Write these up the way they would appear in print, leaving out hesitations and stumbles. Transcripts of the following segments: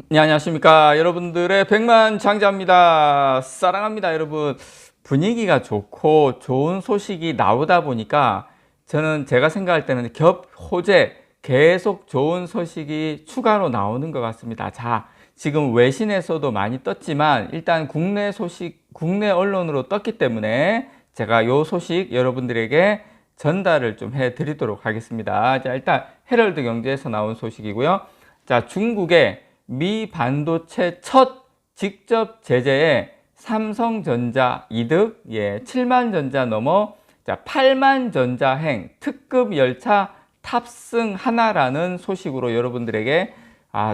네, 안녕하십니까. 여러분들의 백만장자입니다. 사랑합니다, 여러분. 분위기가 좋고 좋은 소식이 나오다 보니까 제가 생각할 때는 겹호재 계속 좋은 소식이 추가로 나오는 것 같습니다. 자, 지금 외신에서도 많이 떴지만 일단 국내 소식, 국내 언론으로 떴기 때문에 제가 이 소식 여러분들에게 전달을 좀 해드리도록 하겠습니다. 자, 일단 헤럴드 경제에서 나온 소식이고요. 자, 중국의 미 반도체 첫 직접 제재에 삼성전자 이득, 7만 전자 넘어 8만 전자행 특급 열차 탑승 하나라는 소식으로 여러분들에게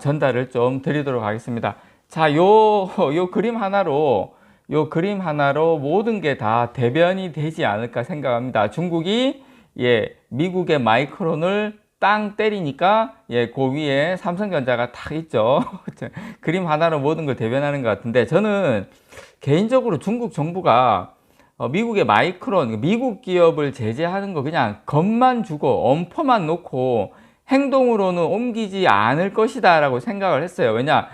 전달을 좀 드리도록 하겠습니다. 자, 요 그림 하나로 모든 게 다 대변이 되지 않을까 생각합니다. 중국이 미국의 마이크론을 땅 때리니까 그 위에 삼성전자가 딱 있죠. 그림 하나로 모든 걸 대변하는 것 같은데, 저는 개인적으로 중국 정부가 미국의 마이크론, 미국 기업을 제재하는 거 그냥 겁만 주고 엄포만 놓고 행동으로는 옮기지 않을 것이다 라고 생각을 했어요. 왜냐,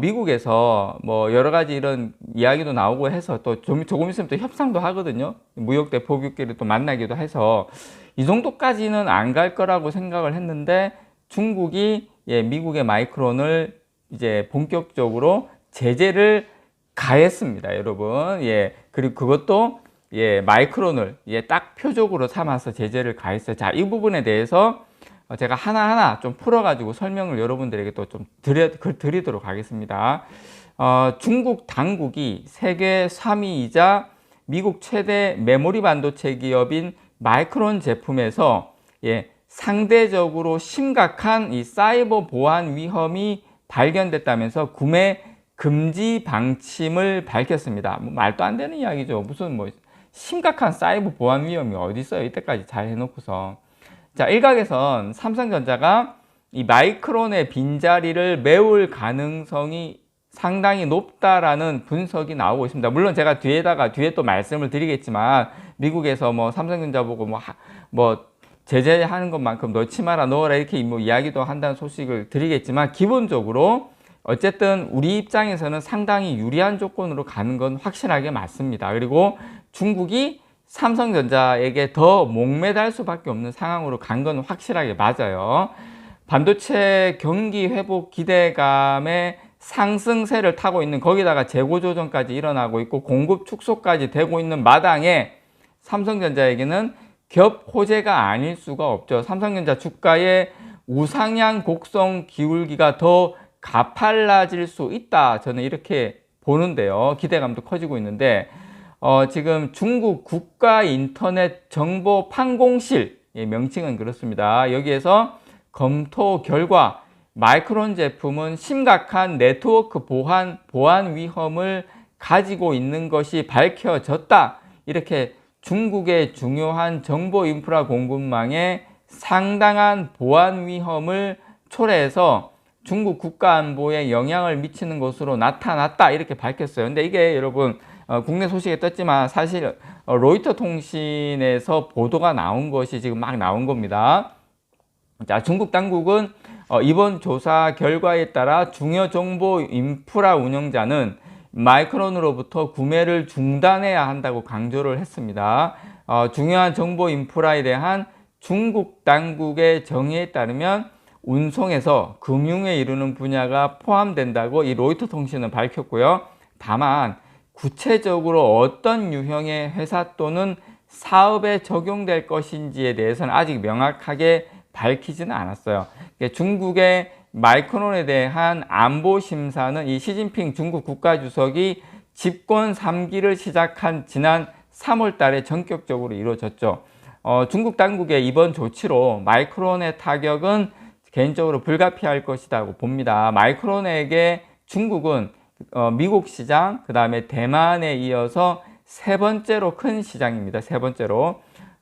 미국에서 뭐 여러 가지 이런 이야기도 나오고 해서 또 조금 있으면 또 협상도 하거든요. 무역 대표끼리 또 만나기도 해서 이 정도까지는 안 갈 거라고 생각을 했는데, 중국이 미국의 마이크론을 이제 본격적으로 제재를 가했습니다, 여러분. 그리고 그것도 마이크론을 딱 표적으로 삼아서 제재를 가했어요. 자, 이 부분에 대해서 제가 하나하나 좀 풀어가지고 설명을 여러분들에게 또 좀 드리도록 하겠습니다. 중국 당국이 세계 3위이자 미국 최대 메모리 반도체 기업인 마이크론 제품에서 상대적으로 심각한 이 사이버 보안 위험이 발견됐다면서 구매 금지 방침을 밝혔습니다. 뭐 말도 안 되는 이야기죠. 무슨 뭐 심각한 사이버 보안 위험이 어디 있어요? 이때까지 잘 해놓고서. 자, 일각에선 삼성전자가 이 마이크론의 빈자리를 메울 가능성이 상당히 높다라는 분석이 나오고 있습니다. 물론 제가 뒤에 또 말씀을 드리겠지만, 미국에서 뭐 삼성전자 보고 뭐 제재하는 것만큼 넣지 마라, 넣어라 이렇게 뭐 이야기도 한다는 소식을 드리겠지만, 기본적으로 어쨌든 우리 입장에서는 상당히 유리한 조건으로 가는 건 확실하게 맞습니다. 그리고 중국이 삼성전자에게 더 목매달 수밖에 없는 상황으로 간 건 확실하게 맞아요. 반도체 경기 회복 기대감에 상승세를 타고 있는, 거기다가 재고 조정까지 일어나고 있고 공급 축소까지 되고 있는 마당에 삼성전자에게는 겹 호재가 아닐 수가 없죠. 삼성전자 주가의 우상향 곡선 기울기가 더 가팔라질 수 있다, 저는 이렇게 보는데요. 기대감도 커지고 있는데, 지금 중국 국가인터넷 정보판공실, 명칭은 그렇습니다. 여기에서 검토 결과 마이크론 제품은 심각한 네트워크 보안 위험을 가지고 있는 것이 밝혀졌다, 이렇게 중국의 중요한 정보 인프라 공급망에 상당한 보안 위험을 초래해서 중국 국가 안보에 영향을 미치는 것으로 나타났다, 이렇게 밝혔어요. 근데 이게 여러분 국내 소식에 떴지만 사실 로이터 통신에서 보도가 나온 것이 지금 막 나온 겁니다. 자, 중국 당국은 이번 조사 결과에 따라 중요 정보 인프라 운영자는 마이크론으로부터 구매를 중단해야 한다고 강조를 했습니다. 중요한 정보 인프라에 대한 중국 당국의 정의에 따르면 운송에서 금융에 이르는 분야가 포함된다고 이 로이터 통신은 밝혔고요. 다만 구체적으로 어떤 유형의 회사 또는 사업에 적용될 것인지에 대해서는 아직 명확하게 밝히지는 않았어요. 중국의 마이크론에 대한 안보 심사는 이 시진핑 중국 국가주석이 집권 3기를 시작한 지난 3월 달에 전격적으로 이루어졌죠. 중국 당국의 이번 조치로 마이크론의 타격은 개인적으로 불가피할 것이라고 봅니다. 마이크론에게 중국은 미국 시장, 그 다음에 대만에 이어서 세 번째로 큰 시장입니다. 세 번째로.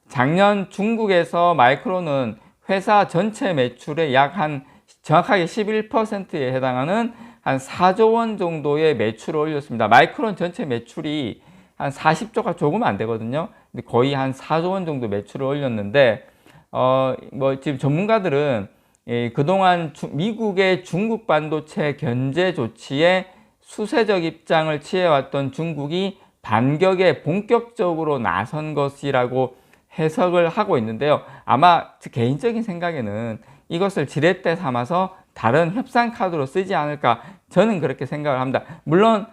작년 중국에서 마이크론은 회사 전체 매출의 정확하게 11%에 해당하는 한 4조 원 정도의 매출을 올렸습니다. 마이크론 전체 매출이 한 40조가 조금 안 되거든요. 근데 거의 한 4조 원 정도 매출을 올렸는데, 뭐 지금 전문가들은 그동안 미국의 중국 반도체 견제 조치에 수세적 입장을 취해왔던 중국이 반격에 본격적으로 나선 것이라고 해석을 하고 있는데요. 아마 개인적인 생각에는 이것을 지렛대 삼아서 다른 협상 카드로 쓰지 않을까, 저는 그렇게 생각을 합니다. 물론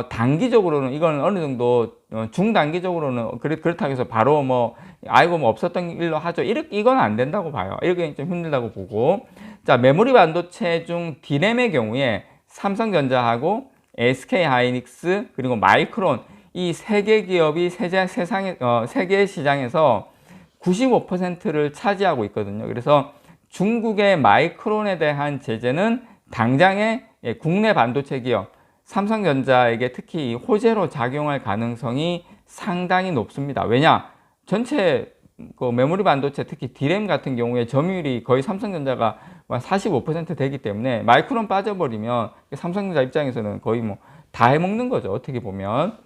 단기적으로는 이건 어느 정도 중단기적으로는 그렇다고 해서 바로 뭐 아이고 뭐 없었던 일로 하죠, 이건 안 된다고 봐요. 이렇게 좀 힘들다고 보고. 자, 메모리 반도체 중 D램의 경우에 삼성전자하고 SK하이닉스 그리고 마이크론, 이 세 개 기업이 세계 시장에서 95%를 차지하고 있거든요. 그래서 중국의 마이크론에 대한 제재는 당장의 국내 반도체 기업 삼성전자에게 특히 호재로 작용할 가능성이 상당히 높습니다. 왜냐? 전체 메모리 반도체 특히 D램 같은 경우에 점유율이 거의 삼성전자가 45% 되기 때문에 마이크론 빠져버리면 삼성전자 입장에서는 거의 뭐 다 해먹는 거죠, 어떻게 보면.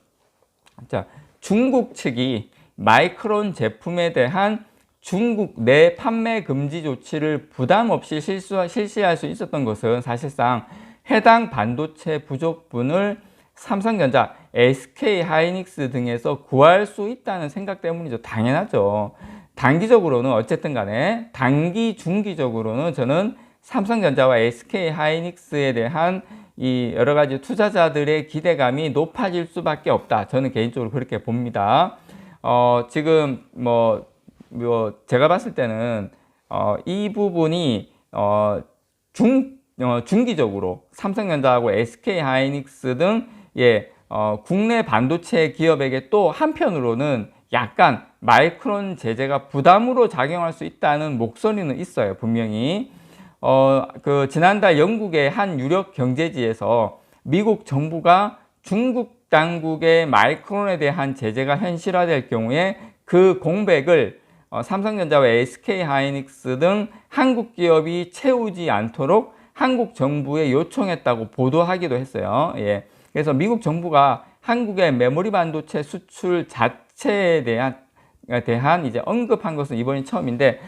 자, 중국 측이 마이크론 제품에 대한 중국 내 판매 금지 조치를 부담 없이 실시할 수 있었던 것은 사실상 해당 반도체 부족분을 삼성전자, SK하이닉스 등에서 구할 수 있다는 생각 때문이죠. 당연하죠. 단기적으로는 어쨌든 간에 단기, 중기적으로는 저는 삼성전자와 SK하이닉스에 대한 이 여러 가지 투자자들의 기대감이 높아질 수밖에 없다. 저는 개인적으로 그렇게 봅니다. 지금 제가 봤을 때는 이 부분이 중기적으로 삼성전자하고 SK하이닉스 등 국내 반도체 기업에게 또 한편으로는 약간 마이크론 제재가 부담으로 작용할 수 있다는 목소리는 있어요, 분명히. 지난달 영국의 한 유력 경제지에서 미국 정부가 중국 당국의 마이크론에 대한 제재가 현실화될 경우에 그 공백을 삼성전자와 SK하이닉스 등 한국 기업이 채우지 않도록 한국 정부에 요청했다고 보도하기도 했어요. 예. 그래서 미국 정부가 한국의 메모리 반도체 수출 자체에 대한 이제 언급한 것은 이번이 처음인데,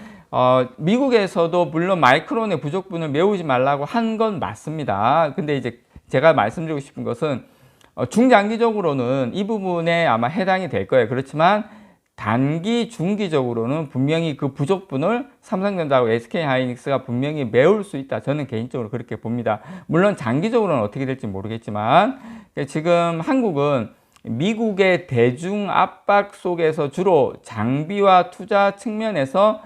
미국에서도 물론 마이크론의 부족분을 메우지 말라고 한 건 맞습니다. 근데 이제 제가 말씀드리고 싶은 것은 중장기적으로는 이 부분에 아마 해당이 될 거예요. 그렇지만 단기, 중기적으로는 분명히 그 부족분을 삼성전자하고 SK하이닉스가 분명히 메울 수 있다. 저는 개인적으로 그렇게 봅니다. 물론 장기적으로는 어떻게 될지 모르겠지만 지금 한국은 미국의 대중 압박 속에서 주로 장비와 투자 측면에서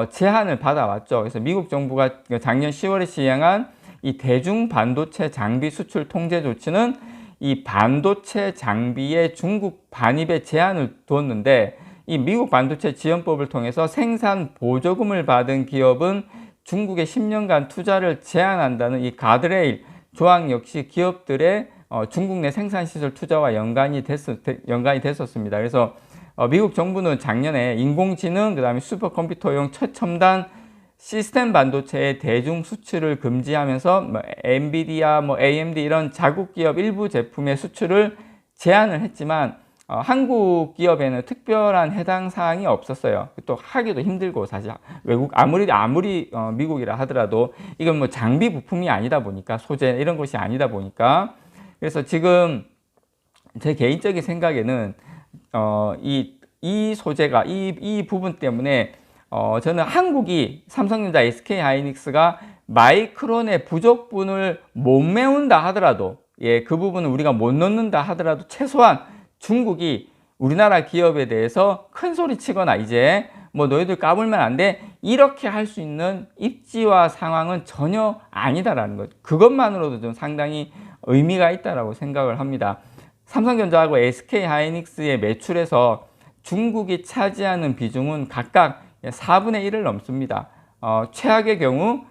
제한을 받아왔죠. 그래서 미국 정부가 작년 10월에 시행한 이 대중 반도체 장비 수출 통제 조치는 이 반도체 장비의 중국 반입에 제한을 두었는데, 이 미국 반도체 지원법을 통해서 생산 보조금을 받은 기업은 중국의 10년간 투자를 제한한다는 이 가드레일 조항 역시 기업들의 중국 내 생산시설 투자와 연관이 됐었습니다. 그래서 미국 정부는 작년에 인공지능, 그 다음에 슈퍼컴퓨터용 최첨단 시스템 반도체의 대중 수출을 금지하면서 엔비디아, AMD 이런 자국 기업 일부 제품의 수출을 제한을 했지만 한국 기업에는 특별한 해당 사항이 없었어요. 또 하기도 힘들고, 사실 외국 아무리 미국이라 하더라도 이건 뭐 장비 부품이 아니다 보니까, 소재 이런 것이 아니다 보니까. 그래서 지금 제 개인적인 생각에는 이 소재가 이 부분 때문에 저는 한국이 삼성전자, SK하이닉스가 마이크론의 부족분을 못 메운다 하더라도, 그 부분을 우리가 못 넣는다 하더라도 최소한 중국이 우리나라 기업에 대해서 큰 소리 치거나 이제 뭐 너희들 까불면 안 돼, 이렇게 할 수 있는 입지와 상황은 전혀 아니다라는 것. 그것만으로도 좀 상당히 의미가 있다라고 생각을 합니다. 삼성전자하고 SK하이닉스의 매출에서 중국이 차지하는 비중은 각각 4분의 1을 넘습니다. 최악의 경우,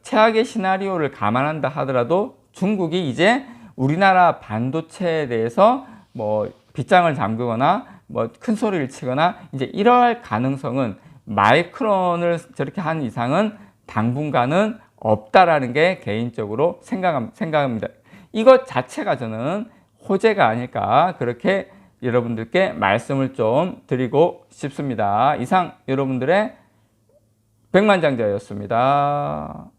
최악의 시나리오를 감안한다 하더라도 중국이 이제 우리나라 반도체에 대해서 뭐 빗장을 잠그거나 뭐 큰 소리를 치거나 이제 이럴 가능성은 마이크론을 저렇게 한 이상은 당분간은 없다라는 게 개인적으로 생각합니다. 이것 자체가 저는 호재가 아닐까, 그렇게 여러분들께 말씀을 좀 드리고 싶습니다. 이상 여러분들의 백만장자였습니다.